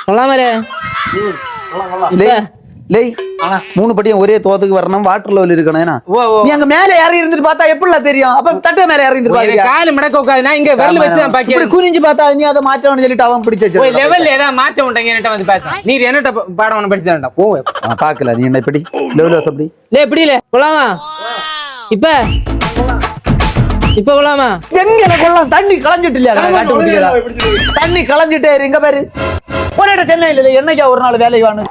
கொள்ளாமலே மூணு படியும் ஒரே தோத்துக்கு வரணும் வாட்டர் லெவல் இருக்கணும் நீ அங்க மேல ஏறி இருந்துட்டு பார்த்தா எப்படி தெரியும் அப்ப தட்டு மேல ஏறி இருந்து கால மடக்க உட்காது நான் இங்க விரல் வச்சு தான் பாக்கி இப்படி குனிஞ்சு பார்த்தா நீ அதை மாற்றணும்னு சொல்லிட்டு அவன் பிடிச்சு வச்சு லெவல்ல ஏதாவது மாற்ற உண்டங்க என்கிட்ட வந்து பேச நீ என்னட்ட பாடம் ஒண்ணு படிச்சுதான்டா போ பாக்கல நீ என்ன இப்படி லெவல் வாஸ் அப்படி எப்படி இல்ல கொள்ளாமா இப்ப கொள்ளாமா எங்க கொள்ளலாம் தண்ணி களைஞ்சிட்டு இல்லையா தண்ணி களைஞ்சிட்டே இங்க பாரு ஒரே சென்னையில என்னைக்கா ஒரு நாள் வேலை வாணும்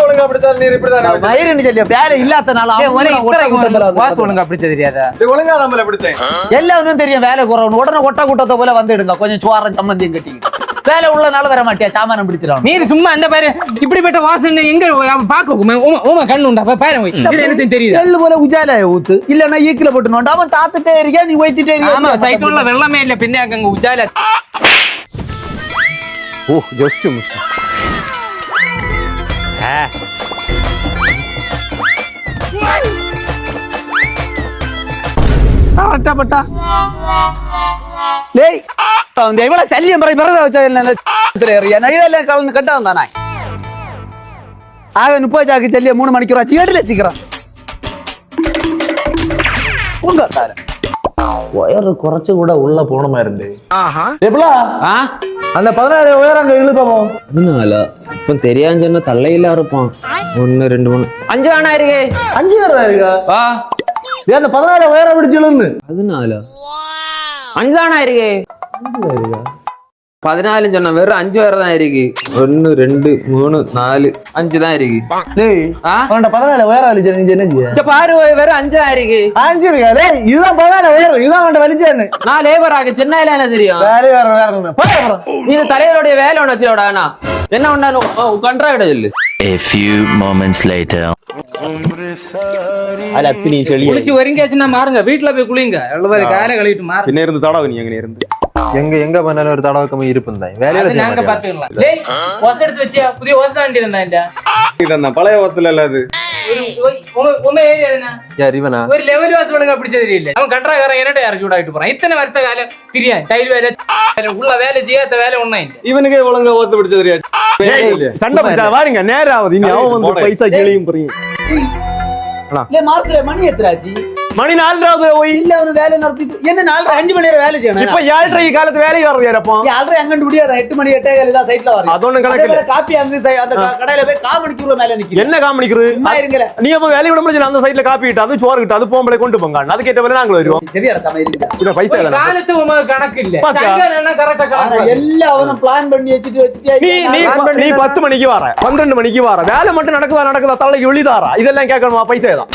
ஒழுங்கா பிடிச்சாலும் நீர் இப்படிதான் சொல்லி வேலை இல்லாதனால ஒழுங்கா பிடிச்ச தெரியாதா ஒழுங்கா நம்மள பிடிச்சேன் எல்லாரும் தெரியும் வேலை குறவன் உடனே ஒட்ட கூட்டத்தை போல வந்துடுங்க கொஞ்சம் சோரம் சம்மந்தியும் கட்டிக்கிட்டு வேலை உள்ளனால வர மாட்டியா சாமானம் பிடிச்சிடும் நீர் சும்மா அந்த பாரு இப்படிப்பட்ட வாசனை எங்க பாக்க கண்ணு உண்டா பாரு எனக்கு தெரியுது எள்ளு போல உஜாலைய ஊத்து இல்லன்னா ஈக்கில போட்டு நோண்டா அவன் தாத்துட்டே இருக்கியா நீ வைத்துட்டே ஆமா சைட் உள்ள வெள்ளமே இல்ல பின்ன அங்க உஜால ஓ ஜஸ்ட் மிஸ் கரெக்டாப்பட்டா லேய் இவ்வளவு சல்லியம் பிறகு பிறகு வச்சா கலந்து கட்டா வந்தானே ஆக 30 சாக்கு சல்லிய 3 மணிக்கு வச்சு எடுல வச்சுக்கிறான் ஒயர் குறைச்சு கூட உள்ள போனமா இருந்து அந்த 17 உயரம் அங்க இழுப்போம் அதனால இப்ப தெரியான்னு சொன்ன தள்ளையில இருப்பான் 1 2 3 5 தானா இருக்கு 5 பேர் இருக்கா அந்த 17 உயரம் பிடிச்சு இழுந்து அதனால 5 தானா இருக்கு 14 சொன்ன வெறும் 5 பேர் தான் இருக்கு 1 2 3 4 5 தான் இருக்கு 17 உயரம் வலிச்சு என்ன செய்ய பாரு வெறும் 5 தான் இருக்கு 5 இருக்கா இதுதான் 17 உயரம் இதுதான் வலிச்சேன்னு நான் லேபர் ஆக சென்னையில என்ன தெரியும் வேற நீ தலைவருடைய வேலை ஒண்ணு வச்சுடா என்ன ஒண்ணு கண்ட்ராக்ட் இல்ல A few moments later. குளிச்சு ஒருங்காச்சுன்னா மாறுங்க வீட்டுல போய் குளிங்க எவ்வளவு காலை கழுவிட்டு மாறு பின்ன இருந்து தடவை நீ எங்க இருந்து எங்க பண்ணாலும் ஒரு தடவை கம்மி இருப்பேன் வேலையில நாங்க பாத்துக்கலாம் எடுத்து வச்சியா புதிய ஓசை வண்டி இருந்தா பழைய ஓசல இல்ல அது ஒரு லெவல் வாசம் ஒழுங்கா பிடிச்ச தெரியல அவன் கண்ட்ராக்டர் என்னட்ட இறக்கி விடாட்டு போறான் இத்தனை வருஷ காலம் தெரியாது டைல் வேலை உள்ள வேலை செய்யாத வேலை ஒண்ணா இவனுக்கே ஒழுங்கா ஓசை பிடிச்ச தெரியாது சண்டை பிடிச்சா வாருங்க நேரம் ஆகுது இனி அவன் வந்து பைசா கேளியும் போறீங்க மாசத்துல மணி எத்தனாச்சு மணி 4:30 போய் இல்ல ஒரு வேலை நடத்தி என்ன 4:30 5 மணி நேரம் வேலை செய்யணும் இப்ப 7:30 காலத்து வேலைக்கு வர்றது யாரப்பா 7:30 அங்கண்டு முடியாது 8 மணி 8:15 தான் சைட்ல வரும் அது ஒண்ணு கணக்கு இல்ல காப்பி அங்க அந்த கடையில போய் காமணிக்குற மேல நிக்குது என்ன காமணிக்குது சும்மா இருங்கல நீ அப்ப வேலை விட முடியல அந்த சைடுல காப்பி கிட்ட அது சோறு கிட்ட அது போம்பளை கொண்டு போங்க அதுக்கு ஏத்த வேலை நாங்க வருவோம் சரியா சமையல் இருக்குது இத பைசா இல்ல காலத்து கணக்கு இல்ல சங்க கரெக்ட்டா கணக்கு எல்லாம் அவன பிளான் பண்ணி வச்சிட்டு நீ 10 மணிக்கு வர 12 மணிக்கு வர வேலை மட்டும் நடக்குதா தள்ளைக்கு வெளிதாரா இதெல்லாம் கேட்கணுமா பைசா தான்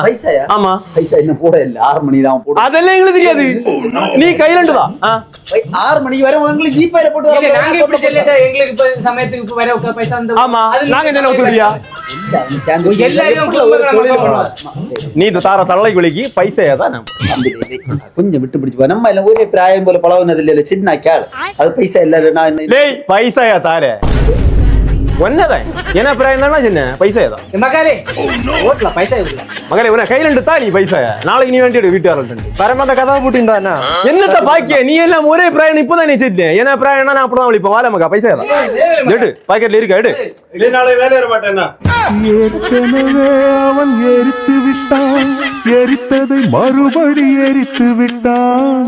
பைசாயா ஆமா பைசா இன்னும் போட இல்ல 6 மணி தான் போடு அதெல்லாம் எங்களுக்கு தெரியாது நீ கையிலண்டுதா 6 மணிக்கு வர உங்களுக்கு ஜிபேல போட்டு வர நாங்க எப்படி சொல்லிட்டா எங்களுக்கு இப்ப சமயத்துக்கு வர பைசா வந்து ஆமா நாங்க என்ன ஒத்துறியா நீ தார தள்ளை குளிக்கு பைசா தான் கொஞ்சம் விட்டு பிடிச்சு நம்ம எல்லாம் ஒரே பிராயம் போல பழகுனது இல்ல சின்ன கேள் அது பைசா இல்ல நான் பைசாயா தாரே ஒன்னதான் என்ன பிராயம் தானே சின்ன பைசா தான் மகளே ஓட்ல பைசா இல்ல மகளே உன கையில எடுத்தா நீ பைசா நாளைக்கு நீ வேண்டிய வீட்டுக்காரன் பரமாத கதா பூட்டிண்டா என்னத்த பாக்கிய நீ எல்லாம் ஒரே பிராயம் இப்பதான் நீ சிட்டேன் என்ன பிராயம் நான் அப்படிதான் விழிப்பேன் வாழ மகா பைசா தான் எடு பாக்கெட்ல இருக்க எடு நாளை வேலை வர மாட்டேன்னா ஏற்கனவே அவன் எரித்து விட்டான் எரித்ததை மறுபடி எரித்து விட்டான்